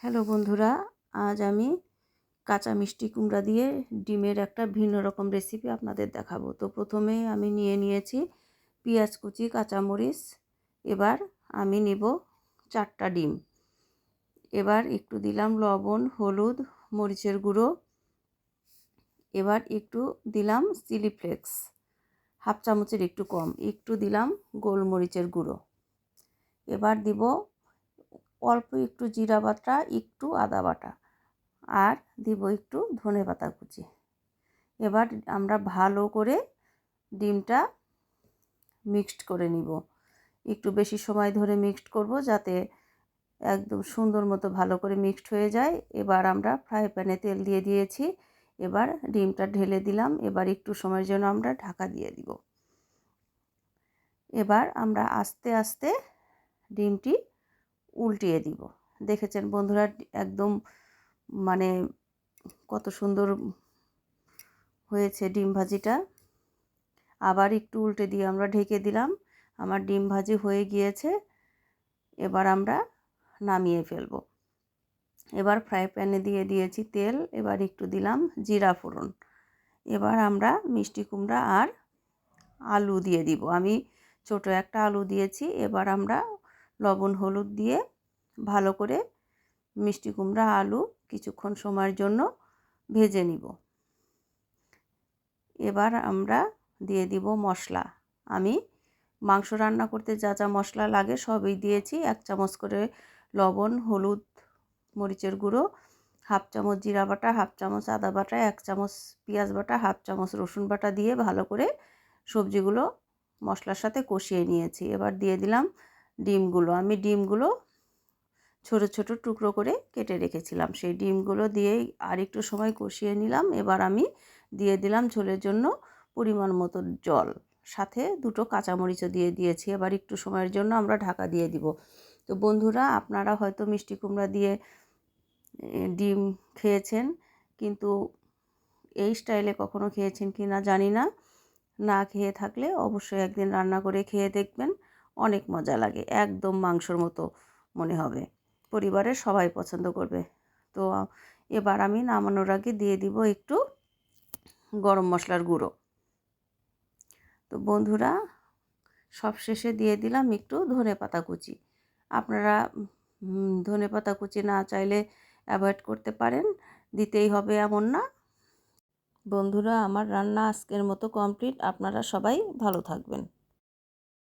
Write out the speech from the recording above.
Hello বন্ধুরা, আজ আমি কাঁচা মিষ্টি কুমড়া দিয়ে ডিমের একটা ভিন্ন রকম রেসিপি আপনাদের দেখাবো। তো প্রথমেই আমি নিয়ে নিয়েছি পেঁয়াজ কুচি, কাঁচামরিচ। এবার আমি নেব 4টা ডিম। এবার একটু দিলাম লবণ, হলুদ, মরিচের গুঁড়ো। এবার একটু দিলাম চিলি ফ্লেক্স, হাফ চামচের একটু কম। একটু দিলাম গোলমরিচের গুঁড়ো। এবার দিব অল্প একটু জিরা বাটা, একটু আদা বাটা, আর দিব একটু ধনেপাতা কুচি। এবার আমরা ভালো করে ডিমটা মিক্সড করে নিব। একটু বেশি সময় ধরে মিক্সড করব যাতে একদম সুন্দর মতো ভালো করে মিক্সড হয়ে যায়। এবার আমরা ফ্রাই প্যানে তেল দিয়ে দিয়েছি। এবার ডিমটা ঢেলে দিলাম। এবার একটু সময়ের জন্য আমরা ঢাকা দিয়ে দিব। এবার আমরা আস্তে আস্তে ডিমটি উল্টিয়ে দিব। দেখেছেন বন্ধুরা, একদম মানে কত সুন্দর হয়েছে ডিম ভাজিটা। আবার একটু উল্টে দিয়ে আমরা ঢেকে দিলাম। আমার ডিম ভাজি হয়ে গিয়েছে। এবার আমরা নামিয়ে ফেলব। এবার ফ্রাই প্যানে দিয়ে দিয়েছি তেল। এবার একটু দিলাম জিরা ফোড়ন। এবার আমরা মিষ্টি কুমড়া আর আলু দিয়ে দিব। আমি ছোট একটা আলু দিয়েছি। এবার আমরা লবণ হলুদ দিয়ে ভালো করে মিষ্টি কুমড়া আলু কিছুক্ষণ সময়ের জন্য ভেজে নিব। এবার আমরা দিয়ে দিব মশলা। আমি মাংস রান্না করতে যা যা মশলা লাগে সবই দিয়েছি। 1 চামচ করে লবণ, হলুদ, মরিচের গুঁড়ো, হাফ চামচ জিরা বাটা, হাফ চামচ আদা বাটা, 1 চামচ পেঁয়াজ বাটা, হাফ চামচ রসুন বাটা দিয়ে ভালো করে সবজিগুলো মশলার সাথে কষিয়ে নিয়েছি। এবার দিয়ে দিলাম ডিমগুলো। আমি ডিমগুলো ছোট ছোট টুকরো করে কেটে রেখেছিলাম। সেই ডিমগুলো দিয়েই আর একটু সময় কষিয়ে নিলাম। এবার আমি দিয়ে দিলাম ঝোলের জন্য পরিমাণ মতো জল, সাথে 2টো কাঁচামরিচও দিয়ে দিয়েছি। এবার একটু সময়ের জন্য আমরা ঢাকা দিয়ে দিব। তো বন্ধুরা, আপনারা হয়তো মিষ্টি কুমড়া দিয়ে ডিম খেয়েছেন, কিন্তু এই স্টাইলে কখনো খেয়েছেন কি না জানি না। না খেয়ে থাকলে অবশ্যই একদিন রান্না করে খেয়ে দেখবেন। অনেক মজা লাগে, একদম মাংসর মতো মনে হবে। পরিবারের সবাই পছন্দ করবে। তো এবার আমি নামানোর আগে দিয়ে দিব একটু গরম মশলার গুঁড়ো। তো বন্ধুরা, সবশেষে দিয়ে দিলাম একটু ধনেপাতা কুচি। আপনারা ধনেপাতা কুচি না চাইলে অ্যাভয়েড করতে পারেন, দিতেই হবে এমন না। বন্ধুরা, আমার রান্না আজকের মতো কমপ্লিট। আপনারা সবাই ভালো থাকবেন।